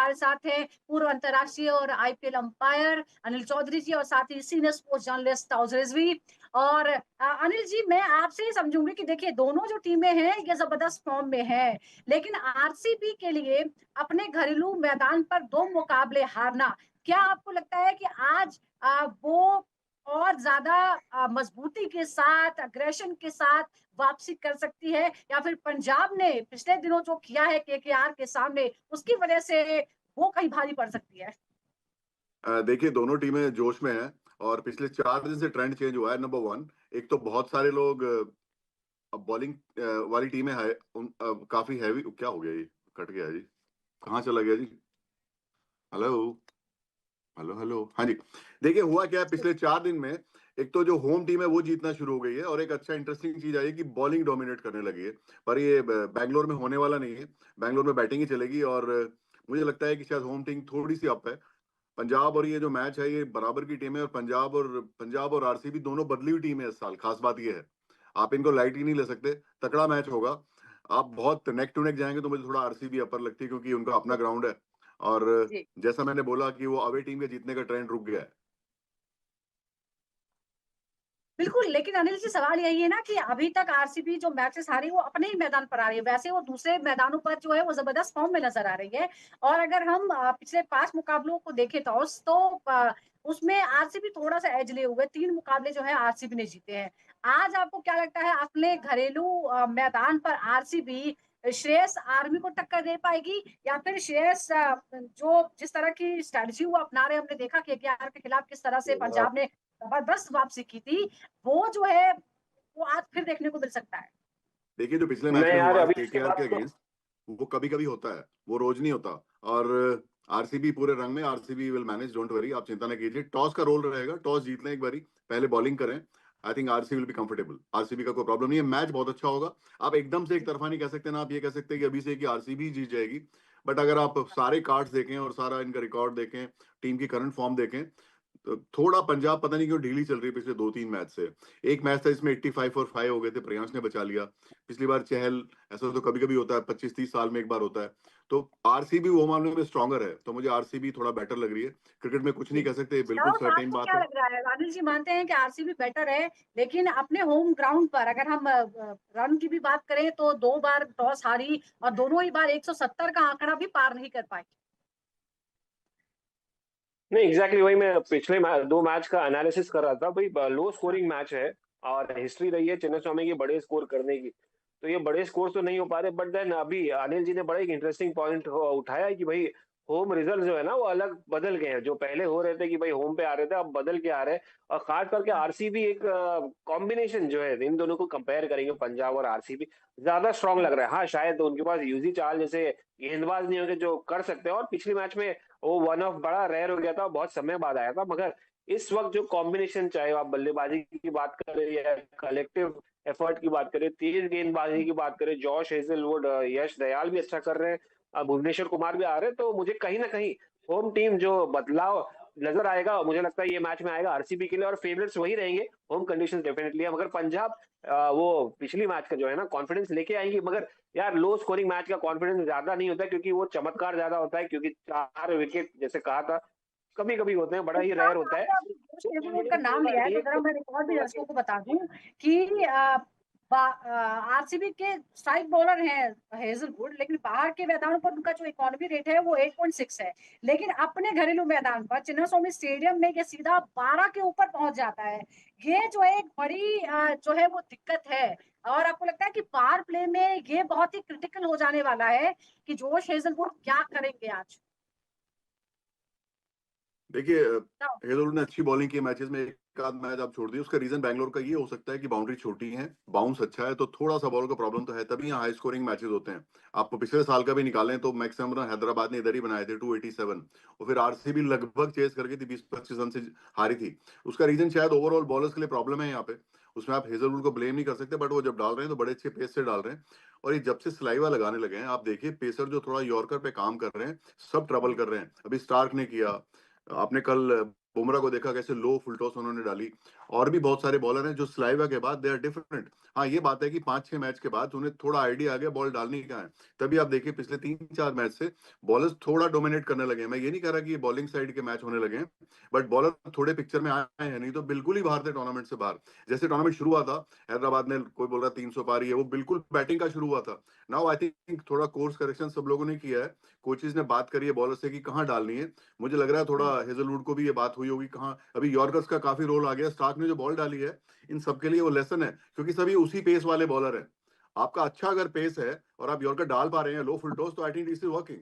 हमारे साथ हैं पूर्व अंतर्राष्ट्रीय और आईपीएल अंपायर अनिल चौधरी जी और साथ ही सीनियर स्पोर्ट्स जर्नलिस्ट ताऊज रिजवी। और अनिल जी, मैं आपसे ही समझूंगी कि देखिए दोनों जो टीमें हैं ये जबरदस्त फॉर्म में है, लेकिन आरसीबी के लिए अपने घरेलू मैदान पर 2 मुकाबले हारना, क्या आपको लगता है कि आज वो और ज्यादा मजबूती के साथ, अग्रेशन के साथ वापसी कर सकती है, या फिर पंजाब ने पिछले दिनों जो किया है केकेआर के सामने उसकी वजह से वो कहीं भारी पड़ सकती है? देखिए दोनों टीमें जोश में हैं और पिछले 4 दिन से ट्रेंड चेंज हुआ है। नंबर 1, एक तो बहुत सारे लोग अब बॉलिंग वाली टीमें है काफी हैवी। क्या हो गया ये? कट गया जी। कहाँ चला गया जी? Hello, hello, hello. हाँ जी। देखिए हुआ क्या है पिछले 4 दिन में, एक तो जो होम टीम है वो जीतना शुरू हो गई है और एक अच्छा इंटरेस्टिंग चीज आई है कि बॉलिंग डोमिनेट करने लगी है। पर ये बैंगलोर में होने वाला नहीं है। बैंगलोर में बैटिंग ही चलेगी और मुझे लगता है कि शायद होम टीम थोड़ी सी अप है। पंजाब और ये जो मैच है ये बराबर की टीम है और पंजाब और आरसीबी दोनों बदली हुई टीम है इस साल। खास बात ये है, आप इनको लाइट ही नहीं ले सकते। तगड़ा मैच होगा। आप बहुत नेक टू नेक जाएंगे तो मुझे थोड़ा आरसीबी अपर लगती है क्योंकि उनका अपना ग्राउंड है और जी जैसा मैंने बोला कि वो अवे टीम के जीतने का ट्रेंड रुक गया है। बिल्कुल, लेकिन अनिल जी सवाल यही है ना कि अभी तक आरसीबी जो मैचेस हारी वो अपने ही मैदान पर आ रही है, वैसे वो दूसरे मैदानों पर जो है वो जबरदस्त फॉर्म में नजर आ रही है। और अगर हम पिछले 5 मुकाबलों को देखें तो उसमें आरसीबी थोड़ा सा एज लिए हुए, 3 मुकाबले जो है आरसीबी ने जीते हैं। आज आपको क्या लगता है अपने घरेलू मैदान पर आरसीबी श्रेयस आर्मी को टक्कर दे पाएगी, या फिर श्रेयस जो जिस तरह की स्ट्रेटजी वो अपना रहे हैं, हमने देखा केकेआर के खिलाफ किस तरह से पंजाब ने जबरदस्त वापसी की थी, वो जो है वो आज फिर देखने को मिल सकता है? देखिए जो पिछले मैच मैं में यार हुआ अभी इसके केकेआर के बाद तो अगेंस्ट, वो कभी कभी होता है, वो रोज नहीं होता। और आरसीबी पूरे रंग में, RCB will manage, don't worry, आप चिंता ना कीजिए। टॉस का रोल रहेगा, टॉस जीत लें एक बारी, पहले बॉलिंग करें। I think RCB will be comfortable. RCB का कोई प्रॉब्लम नहीं है, मैच बहुत अच्छा होगा। आप एकदम से एक तरफा नहीं कह सकते ना, आप ये कह सकते हैं कि अभी से कि आरसीबी जीत जाएगी। बट अगर आप सारे कार्ड्स देखें और सारा इनका रिकॉर्ड देखें, टीम की करंट फॉर्म देखें, तो थोड़ा पंजाब पता नहीं क्यों ढीली चल रही है पिछले 2-3 मैच से। एक मैच था इसमें 85 और 5 हो गए थे, प्रियांश ने बचा लिया। पिछली बार चहल, ऐसा तो कभी कभी होता है, 25-30 साल में एक बार होता है। तो आरसीबी वो मामले में स्ट्रांगर है, तो मुझे आरसीबी थोड़ा बेटर लग रही है। क्रिकेट में कुछ नहीं कह सकते, बिल्कुल और सर्टेन आपको बात क्या है। लग रहा है अनिल जी, मानते हैं कि आरसीबी बेटर है, लेकिन अपने होम ग्राउंड पर अगर हम रन की भी बात करें तो 2 बार टॉस हारी और दोनों ही बार 170 का आंकड़ा भी पार नहीं कर पाई। नहीं, एग्जैक्टली वही मैं पिछले 2 मैच का एनालिसिस कर रहा था भाई। लो स्कोरिंग मैच है और हिस्ट्री रही है चिन्नास्वामी की बड़े स्कोर करने की। तो ये बड़े स्कोर तो नहीं हो पा रहे, बट देन अभी अनिल जी ने बड़ा एक इंटरेस्टिंग पॉइंट उठाया है कि भाई होम रिजल्ट जो है ना वो अलग बदल गए हैं। जो पहले हो रहे थे कि भाई होम पे आ रहे थे, अब बदल के आ रहे हैं। और खास करके आरसीबी एक कॉम्बिनेशन जो है, इन दोनों को कंपेयर करेंगे पंजाब और आरसीबी, ज्यादा स्ट्रांग लग रहा है। हाँ, शायद उनके पास यूजी चाल जैसे गेंदबाज नहीं होंगे जो कर सकते हैं, और पिछले मैच में वो वन ऑफ बड़ा रेयर हो गया था, बहुत समय बाद आया था। मगर इस वक्त जो कॉम्बिनेशन, चाहे आप बल्लेबाजी की बात करें या कलेक्टिव एफर्ट की बात करें, तेज गेंदबाजी की बात करें, जॉश हेजलवुड, यश दयाल भी अच्छा कर रहे हैं, भुवनेश्वर कुमार भी आ रहे हैं, तो मुझे कहीं ना कहीं होम टीम जो बदलाव नजर आएगा, मुझे लगता है ये मैच में आएगा आरसीबी के लिए। और फेवरेट्स वही रहेंगे, होम कंडीशंस डेफिनेटली है। मगर पंजाब वो पिछली मैच का जो है ना कॉन्फिडेंस लेके आएंगी। मगर यार लो स्कोरिंग मैच का कॉन्फिडेंस ज्यादा नहीं होता है, क्योंकि वो चमत्कार ज्यादा होता है, क्योंकि 4 विकेट जैसे कहा था कभी कभी होते हैं, बड़ा ही रेयर होता है। आपने अभी जोश तो हेजलवुड का कॉन्फिडेंस नाम होगा लिया है तो एक जरा मैं रिकॉर्ड भी दर्शकों को बता दूं कि आरसीबी के स्ट्राइक बॉलर हैं हेजलवुड, लेकिन बाहर के मैदानों पर उनका जो इकोनॉमी रेट है वो 8.6 है, लेकिन अपने घरेलू मैदान पर चिन्नास्वामी स्टेडियम में ये सीधा 12 के ऊपर पहुंच जाता है। ये जो है एक बड़ी जो है वो दिक्कत है। और आपको लगता है कि पावर प्ले में ये बहुत ही क्रिटिकल हो जाने वाला है कि जोश हेजलवुड क्या करेंगे आज? देखिए हेजलवुड ने अच्छी बॉलिंग की मैचेस में, एक आध मैच आप छोड़ दिए। उसका रीजन बैंगलोर का ये हो सकता है कि बाउंड्री छोटी है, बाउंस अच्छा है, तो थोड़ा सा बॉल का प्रॉब्लम तो है, तभी यहाँ हाई स्कोरिंग मैचेस होते हैं। आपको पिछले साल का भी निकालें तो मैक्सिमम रन हैदराबाद ने इधर ही बनाए थे, 287। और फिर आरसीबी लगभग चेस करके थी, 20-25 रन से हारी थी। उसका रीजन शायद ओवरऑल बॉलर्स के लिए प्रॉब्लम है यहाँ पे। उसमें आप हेजलवुड को ब्लेम नहीं कर सकते, बट वो जब डाल रहे हैं तो बड़े अच्छे पेस से डाल रहे हैं। और ये जब से स्लाइवा लगाने लगे हैं, आप देखिए पेसर जो थोड़ा यॉर्कर पे काम कर रहे हैं, सब ट्रबल कर रहे हैं। अभी स्टार्क ने किया, आपने कल बुमराह को देखा कैसे लो फुल टॉस उन्होंने डाली। और भी बहुत सारे बॉलर हैं जो स्लाइवा के बाद दे आर डिफरेंट। हाँ, ये बात है कि 5-6 मैच के बाद उन्हें थोड़ा आइडिया आ गया बॉल डालने का है। तभी आप देखिए पिछले 3-4 मैच से बॉलर्स थोड़ा डोमिनेट करने लगे हैं। मैं ये नहीं कह रहा कि ये बॉलिंग साइड के मैच होने लगे हैं, बट बॉलर थोड़े पिक्चर में आए हैं, नहीं तो बिल्कुल ही बाहर थे टूर्नामेंट से बाहर। जैसे टूर्नामेंट शुरू हुआ था, हैदराबाद ने कोई बोल रहा 300 पार ही है, वो बिल्कुल बैटिंग का शुरू हुआ था। नाउ आई थिंक थोड़ा कोर्स करेक्शन सब लोगों ने किया है, कोचेज ने बात करी है बॉलर से कि कहाँ डालनी है। मुझे लग रहा है थोड़ा हेजलवुड को भी ये बात हुई होगी कहाँ, अभी यॉर्कर्स का काफी रोल आ गया। स्टार्क ने जो बॉल डाली है, इन सबके लिए वो लेसन है, क्योंकि सभी उसी पेस वाले बॉलर हैं। आपका अच्छा अगर पेस है और आप यॉर्कर डाल पा रहे हैं लो फुल टॉस, तो I think this is working.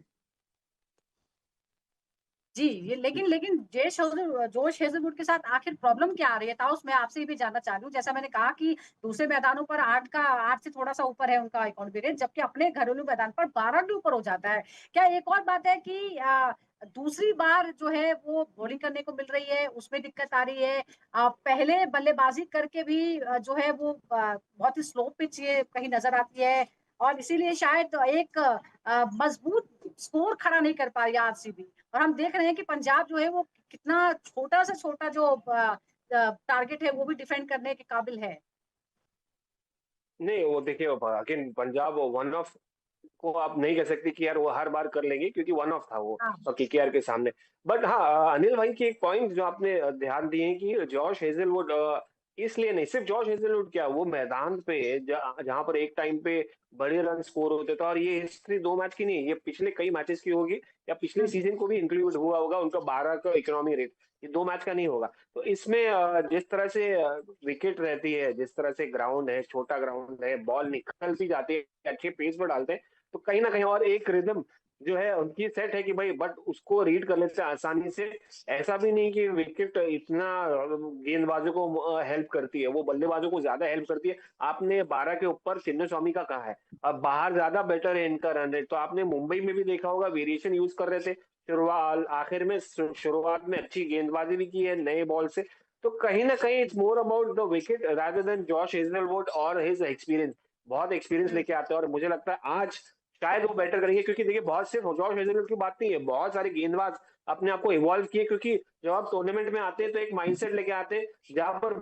जी, ये लेकिन लेकिन जोश हेज़लवुड के साथ आखिर प्रॉब्लम क्या आ रही है? ताउस, मैं आपसे ये भी जानना चाह रही हूँ। जैसा मैंने कहा कि दूसरे मैदानों पर 8 से थोड़ा-सा ऊपर है उनका कॉन्फिडेंस, जबकि अपने घरेलू मैदान पर 12 के ऊपर हो जाता है। क्या एक और बात है कि दूसरी बार जो है वो बॉलिंग करने को मिल रही है, उसमें दिक्कत आ रही है। पहले बल्लेबाज़ी करके भी जो है वो बहुत ही स्लो पिच ये कहीं नज़र आती है और इसीलिए शायद एक मज़बूत स्कोर खड़ा नहीं कर पा रही है आरसीबी। और हम देख रहे हैं कि पंजाब जो है वो कितना छोटा से छोटा जो टारगेट है वो भी डिफेंड करने के काबिल है। नहीं, वो देखिए अगेन पंजाब वन ऑफ को आप नहीं कह सकते कि यार वो हर बार कर लेंगे, क्योंकि वन ऑफ था वो हाँ। केकेआर के सामने। बट हाँ, अनिल भाई की एक पॉइंट जो आपने ध्यान दिए कि जॉश हेजलवुड, इसलिए नहीं सिर्फ जॉश हेजलवुड, क्या वो मैदान पे जहां पर एक टाइम पे बड़े रन स्कोर होते थे, और ये हिस्ट्री 2 मैच की नहीं, ये पिछले कई मैचेस की होगी, या पिछले हुँ, सीजन को भी इंक्लूड हुआ होगा उनका 12 का इकोनॉमी रेट। ये 2 मैच का नहीं होगा। तो इसमें जिस तरह से विकेट रहती है, जिस तरह से ग्राउंड है, छोटा ग्राउंड है, बॉल निकलती जाती है, अच्छे पेस पर डालते हैं, तो कहीं ना कहीं और एक रिदम जो है उनकी सेट है कि भाई, बट उसको रीड कर लेते हैं आसानी से। ऐसा भी नहीं कि विकेट इतना गेंदबाजों को हेल्प करती है, वो बल्लेबाजों को ज्यादा हेल्प करती है। आपने 12 के ऊपर चिन्नस्वामी का कहा है, अब बाहर ज्यादा बेटर है इनका रन रेट। तो आपने मुंबई में भी देखा होगा, वेरिएशन यूज कर रहे थे शुरुआत आखिर में, शुरुआत में अच्छी गेंदबाजी भी की है नए बॉल से। तो कहीं ना कहीं it's more about the wicket rather than Josh Hazlewood और हिज एक्सपीरियंस। बहुत एक्सपीरियंस हुँ। लेके आते हैं, और मुझे लगता है आज शायद वो बेटर करेंगे, क्योंकि देखिए बहुत सिर्फ जॉश हेजलवुड की बात नहीं है, बहुत सारे गेंदबाज अपने आप को इवॉल्व किए, क्योंकि जब आप टूर्नामेंट में आते हैं तो एक माइंडसेट लेके आते हैं जहां पर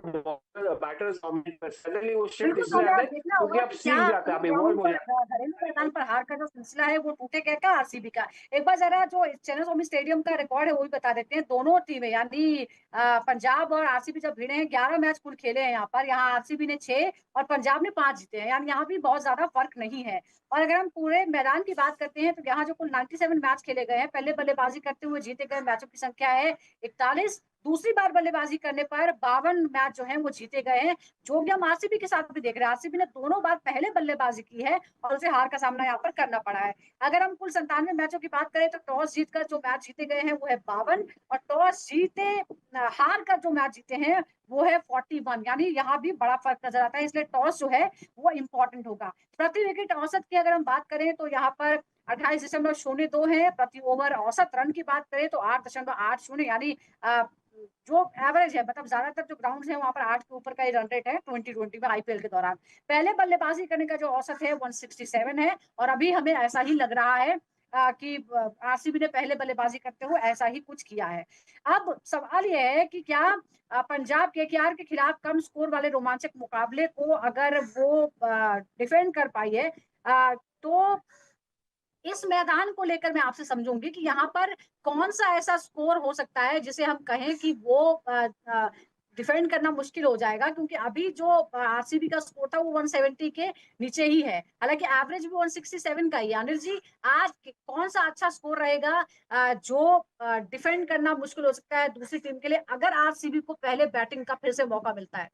बैटर्स डोमिनेट कर, सडनली वो शिफ्ट बिल्कुल, तो इसलिए हमें आता आप है देखना क्योंकि होगा आप कि क्या सीख जाते हैं, एक आप ग्राउंड इवॉल्व हो पर जाते घरेलू मैदान पर हार का जो सिलसिला है वो टूटेगा क्या आरसीबी का? एक बार ज़रा जो चिन्नास्वामी स्टेडियम का रिकॉर्ड है वो भी बता देते हैं। दोनों टीमें यानी पंजाब और आरसीबी जब भिड़े हैं 11 मैच कुल खेले हैं यहाँ पर। यहाँ आरसीबी ने 6 और पंजाब ने 5 जीते हैं, यानी यहाँ भी बहुत ज़्यादा फ़र्क नहीं है। और अगर हम पूरे मैदान की बात करते हैं तो यहाँ जो कुल 97 मैच खेले गए हैं, पहले बल्लेबाज़ी करते हुए जीते गए मैचों की संख्या है 41, दूसरी बार बल्लेबाज़ी करने पर 52 मैच जो हैं वो जीते गए हैं। जो भी हम आरसीबी के साथ भी देख रहे हैं, आरसीबी ने दोनों बार पहले बल्लेबाजी की है और उसे हार का सामना यहाँ पर करना पड़ा है। अगर हम कुल 97 मैचों की बात करें तो टॉस जीतकर जो मैच जीते गए हैं वो है 52 और टॉस जीते हार कर जो मैच जीते हैं वो है 41, यानी यहाँ भी बड़ा फर्क नजर आता है। इसलिए टॉस जो है वो इंपॉर्टेंट होगा। प्रति विकेट औसत की अगर हम बात करें तो यहाँ पर 28.02 है। प्रति ओवर औसत रन की बात करें तो 8.80, यानी जो एवरेज है, मतलब ज्यादातर जो ग्राउंड्स हैं वहां पर 8 के ऊपर का ही रन रेट है 2020 में आईपीएल के दौरान। पहले बल्लेबाजी करने का जो औसत है 167 है और अभी हमें ऐसा ही लग रहा है कि आरसीबी ने पहले बल्लेबाजी करते हुए ऐसा ही कुछ किया है। अब सवाल यह है कि क्या पंजाब केकेआर के खिलाफ कम स्कोर वाले रोमांचक मुकाबले को अगर वो डिफेंड कर पाई है, तो इस मैदान को लेकर मैं आपसे समझूंगी कि यहाँ पर कौन सा ऐसा स्कोर हो सकता है जिसे हम कहें कि वो डिफेंड करना मुश्किल हो जाएगा, क्योंकि अभी जो आरसीबी का स्कोर था वो 170 के नीचे ही है, हालांकि एवरेज भी 167 का ही। अनिल जी, आज कौन सा अच्छा स्कोर रहेगा जो डिफेंड करना मुश्किल हो सकता है दूसरी टीम के लिए अगर आरसीबी को पहले बैटिंग का फिर से मौका मिलता है?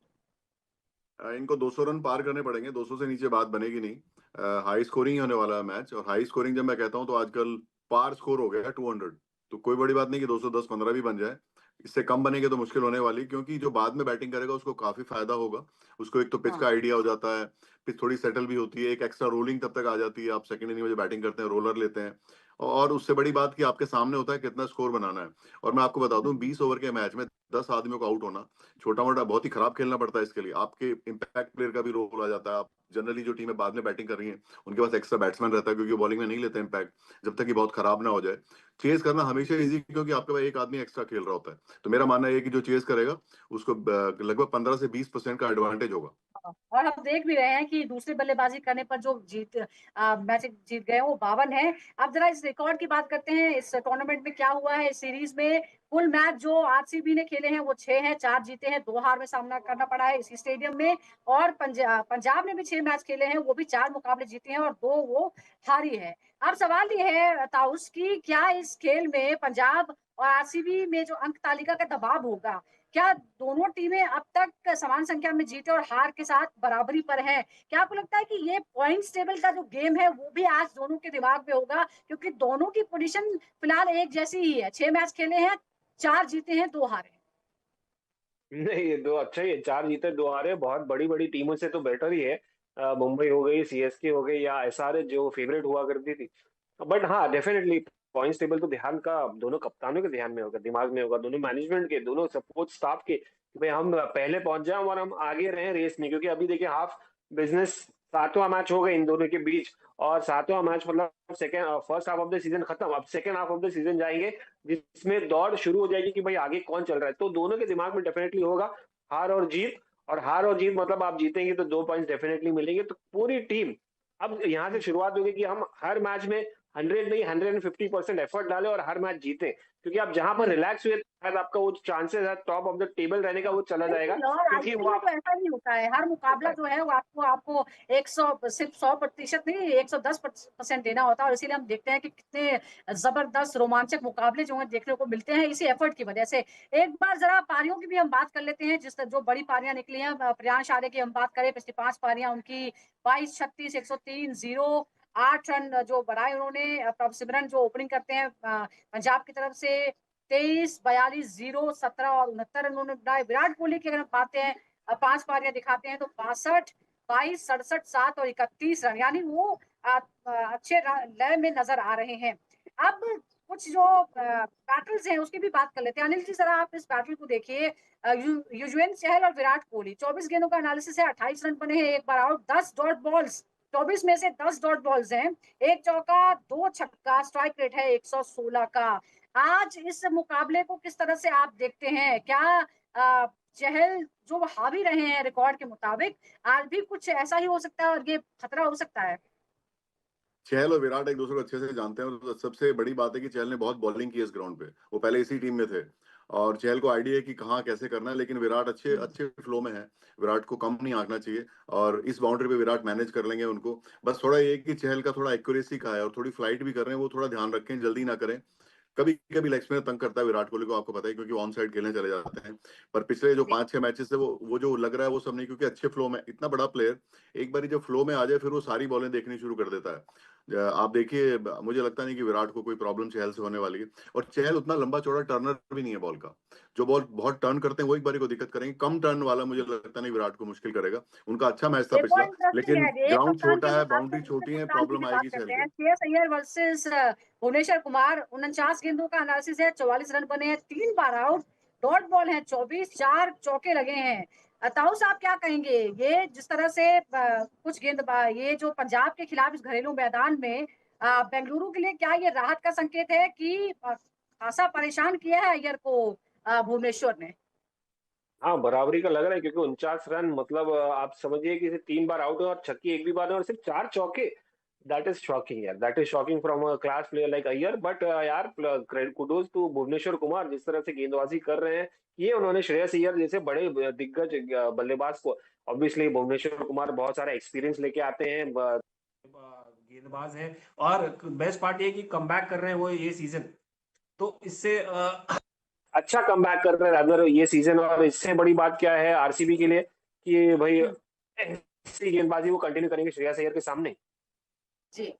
इनको 200 रन पार करने पड़ेंगे, 200 से नीचे बात बनेगी नहीं। हाई स्कोरिंग होने वाला है मैच, और हाई स्कोरिंग जब मैं कहता हूं तो आजकल पार स्कोर हो गया है 200, तो कोई बड़ी बात नहीं कि 210-15 भी बन जाए। इससे कम बनेंगे तो मुश्किल होने वाली, क्योंकि जो बाद में बैटिंग करेगा उसको काफी फायदा होगा। उसको एक तो पिच हाँ। का आइडिया हो जाता है, पिच थोड़ी सेटल भी होती है, एक एक्स्ट्रा रोलिंग तब तक आ जाती है। आप सेकंड इनिंग में जो बैटिंग करते हैं रोलर लेते हैं, और उससे बड़ी बात कि आपके सामने होता है कितना स्कोर बनाना है। और मैं आपको बता दूं, 20 ओवर के मैच में 10 आदमियों को आउट होना छोटा मोटा बहुत ही खराब खेलना पड़ता है। इसके लिए आपके इम्पैक्ट प्लेयर का भी रोल आ जाता है। आप जनरली जो टीमें बाद में बैटिंग कर रही हैं उनके पास एक्स्ट्रा बैट्समैन रहता है क्योंकि वो बॉलिंग में नहीं लेते इम्पैक्ट जब तक कि बहुत खराब ना हो जाए। चेज करना हमेशा इजी क्योंकि आपके पास एक आदमी एक्स्ट्रा खेल रहा होता है। तो मेरा मानना है कि जो चेज करेगा उसको लगभग 15 से 20% का एडवांटेज होगा। और हम देख भी रहे हैं कि दूसरी बल्लेबाजी करने पर जो मैच जीत गए हैं वो 52 है। अब जरा इस रिकॉर्ड की बात करते हैं, इस टूर्नामेंट में क्या हुआ है। इस सीरीज में कुल मैच जो आरसीबी ने खेले हैं वो 6 हैं, 4 जीते हैं, 2 हार में सामना करना पड़ा है इसी स्टेडियम में। और पंजाब ने भी 6 मैच खेले हैं, वो भी 4 मुकाबले जीते हैं और 2 वो हारी है। अब सवाल ये है ताउस की, क्या इस खेल में पंजाब और आरसीबी में जो अंक तालिका का दबाव होगा, क्या दोनों टीमें अब तक समान संख्या में जीते और हार के साथ बराबरी पर हैं? क्या आपको लगता है कि ये पॉइंट्स टेबल का जो गेम है वो भी आज दोनों के दिमाग में होगा, क्योंकि दोनों की पोजीशन फिलहाल एक जैसी ही है, 6 मैच खेले हैं, 4 जीते हैं, 2 हारे हैं। नहीं, ये दो अच्छा ही है, 4 जीते 2 हारे, बहुत बड़ी-बड़ी टीमों से तो बेटर ही है। मुंबई हो गई, सीएसके हो गई या एसआरएच जो फेवरेट हुआ करती थी। बट हाँ, डेफिनेटली पॉइंट्स टेबल तो ध्यान का दोनों कप्तानों के ध्यान में होगा, दिमाग में होगा, दोनों मैनेजमेंट के, दोनों सपोर्ट स्टाफ के, कि भाई हम पहले पहुंच जाएं और हम आगे रहें रेस में। क्योंकि अभी देखिए हाफ बिजनेस 7वां मैच हो गया इन दोनों के बीच, और 7वां मैच मतलब second first half of the season खत्म, अब second half of the season जाएंगे जिसमें दौड़ शुरू हो जाएगी कि भाई आगे कौन चल रहा है। तो दोनों के दिमाग में डेफिनेटली होगा हार और जीत, और हार और जीत मतलब आप जीतेंगे तो 2 पॉइंट्स डेफिनेटली मिलेंगे। तो पूरी टीम अब यहाँ से शुरुआत होगी कि हम हर मैच में 100 नहीं 150% एफर्ट डालें और हर मैच जीतें, क्योंकि आप जहां पर रिलैक्स हुए शायद आपका वो चांसेस है टॉप ऑफ द टेबल रहने का वो चला जाएगा, बिल्कुल, और क्योंकि आईपीएल वो में आप तो ऐसा ही होता है, हर मुकाबला जो है वो आपको आपको 100 सिर्फ 100% नहीं 110% देना होता है, और इसीलिए हम देखते हैं कि कितने जबरदस्त रोमांचक मुकाबले जो है देखने को मिलते हैं इसी एफर्ट की वजह से। एक बार जरा पारियों की भी हम बात कर लेते हैं, जिस जो बड़ी पारियां निकली हैं। प्रियांश आर्य की हम बात करें, पिछली 5 पारियां उनकी 22, 36, 103, 0, 8 रन जो बनाए उन्होंने। प्रभ सिमरन जो ओपनिंग करते हैं पंजाब की तरफ से 23, 42, 0, 17 और 69 रन उन्होंने बनाए। विराट कोहली की अगर हम बात हैं 5 पारियां दिखाते हैं तो 62, 22, 67, 7 और 31 रन, यानी वो अच्छे लय में नजर आ रहे हैं। अब कुछ जो बैटल्स हैं उसकी भी बात कर लेते हैं। अनिल जी जरा आप इस बैटल को देखिए। युजवेंद्र चहल और विराट कोहली, 24 गेंदों का एनालिसिस है, 28 रन बने हैं, एक बार आउट, 10 डॉट बॉल्स, 24 में से 10 डॉट बॉल्स हैं, एक चौका, 2 छक्का, स्ट्राइक रेट है 116 का। आज इस मुकाबले को किस तरह से आप देखते हैं? क्या चहल जो हावी रहे हैं रिकॉर्ड के मुताबिक, आज भी कुछ ऐसा ही हो सकता है और ये खतरा हो सकता है? चहल और विराट एक दूसरे को अच्छे से जानते हैं और सबसे बड़ी बात है कि चहल ने बहुत बॉलिंग की इस ग्राउंड पे, वो पहले इसी टीम में थे और चहल को आइडिया है कि कहाँ कैसे करना है, लेकिन विराट अच्छे अच्छे फ्लो में है। विराट को कम नहीं आंकना चाहिए और इस बाउंड्री पे विराट मैनेज कर लेंगे उनको। बस थोड़ा ये कि चहल का थोड़ा एक्यूरेसी का है और थोड़ी फ्लाइट भी कर रहे हैं, वो थोड़ा ध्यान रखें, जल्दी ना करें। कभी कभी लेग स्पिनर तंग करता है विराट कोहली को, आपको पता है, क्योंकि ऑन साइड खेलने चले जाते हैं। पर पिछले जो 5-6 मैचेस है वो जो लग रहा है वो सब नहीं, क्योंकि अच्छे फ्लो में इतना बड़ा प्लेयर एक बार जब फ्लो में आ जाए फिर वो सारी बॉलें देखनी शुरू कर देता है। आप देखिए, मुझे लगता नहीं कि विराट को कोई प्रॉब्लम चहल से होने वाली है। और चहल उतना लंबा चौड़ा टर्नर भी नहीं है बॉल का। जो बॉल बहुत टर्न करते हैं वो एक बारी को दिक्कत करेंगे, कम टर्न वाला मुझे लगता नहीं विराट को मुश्किल करेगा। उनका अच्छा मैच था एक और पिछला, इंटरेस्टिंग लेकिन है, एक ग्राउंड कप्तान की छोटा अगर है, बात बाउंड्री करें, दूसरे छोटी है, कप्तान की भी प्रॉब्लम बात आएगी चहल करते हैं। को। श्रेयस अय्यर वर्सेस भुवनेश्वर कुमार, 49 गेंदों का एनालिसिस है, 44 रन बने हैं, 3 बार आउट, डॉट बॉल है 24, 4 चौके लगे हैं। ताऊस आप क्या कहेंगे? ये जिस तरह से कुछ ये जो पंजाब के खिलाफ इस घरेलू मैदान में बेंगलुरु के लिए क्या ये राहत का संकेत है कि खासा परेशान किया है अय्यर को भुवनेश्वर ने? हाँ, बराबरी का लग रहा है, क्योंकि 49 रन मतलब आप समझिए कि 3 बार आउट है और छक्के एक भी बार है और सिर्फ 4 चौके। दैट इज शॉकिंग यार, that is shocking from a class player like Iyer. But यार कुडोज टू भुवनेश्वर कुमार, जिस तरह से गेंदबाजी कर रहे हैं ये उन्होंने श्रेयस अय्यर जैसे बड़े दिग्गज बल्लेबाज को। ऑब्वियसली भुवनेश्वर कुमार बहुत सारा एक्सपीरियंस लेके आते हैं, गेंदबाज है, और बेस्ट पार्ट ये कि कमबैक कर रहे हैं वो ये सीजन। तो इससे अच्छा कमबैक कर रहे हैं रादर ये सीजन। और इससे बड़ी बात क्या है आरसीबी के लिए कि भाई ऐसी गेंदबाजी वो कंटिन्यू करेंगे श्रेयस अय्यर के सामने। जी।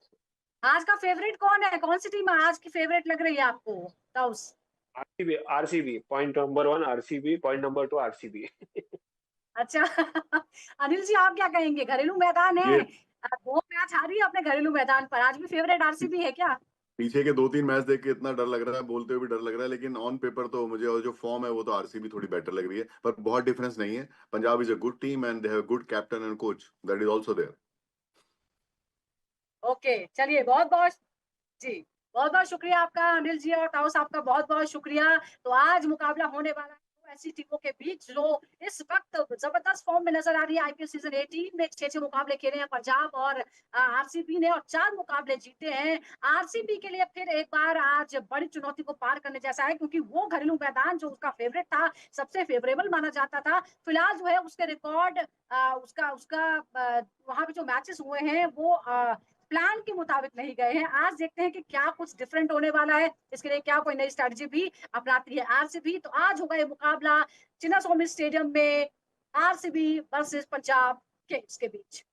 आज का फेवरेट कौन है? कौन सी टीम आज की फेवरेट लग रही है आपको taus? RCB, RCB point number 1, RCB point number 2, RCB. अच्छा। अनिल जी आप क्या कहेंगे? घरेलू मैदान है, ये 2 मैच हारी है अपने घरेलू मैदान पर, आज भी फेवरेट आरसीबी है क्या? पीछे के 2-3 मैच देख के इतना डर लग रहा है, बोलते हुए भी डर लग रहा है, लेकिन ऑन पेपर तो मुझे और जो फॉर्म है वो तो आरसीबी थोड़ी बेटर लग रही है, पर बहुत डिफरेंस नहीं है। Punjab is a good team and they have good captain and coach that is also there. Okay, चलिए बहुत-बहुत जी, बहुत-बहुत शुक्रिया आपका अनिल जी और ताऊ साहब का बहुत-बहुत शुक्रिया। तो आज मुकाबला होने वाला है दो ऐसी टीमों के बीच जो इस वक़्त ज़बरदस्त फ़ॉर्म में नज़र आ रही है। आईपीएल सीज़न 18 में 6-6 मुकाबले खेले हैं पंजाब और आरसीबी ने और 4 मुकाबले जीते हैं। आरसीबी के लिए फिर एक बार आज बड़ी चुनौती को पार करने जैसा है क्योंकि वो घरेलू मैदान जो उसका फ़ेवरेट था, सबसे फ़ेवरेबल माना जाता था, फिलहाल जो है उसके रिकॉर्ड उसका उसका वहाँ पे जो मैचेस हुए हैं वो प्लान के मुताबिक नहीं गए हैं। आज देखते हैं कि क्या कुछ डिफरेंट होने वाला है, इसके लिए क्या कोई नई स्ट्रैटेजी भी अपनाती है आरसीबी। तो आज होगा ये मुकाबला चिन्नास्वामी स्टेडियम में आरसीबी वर्सेस पंजाब किंग्स के बीच।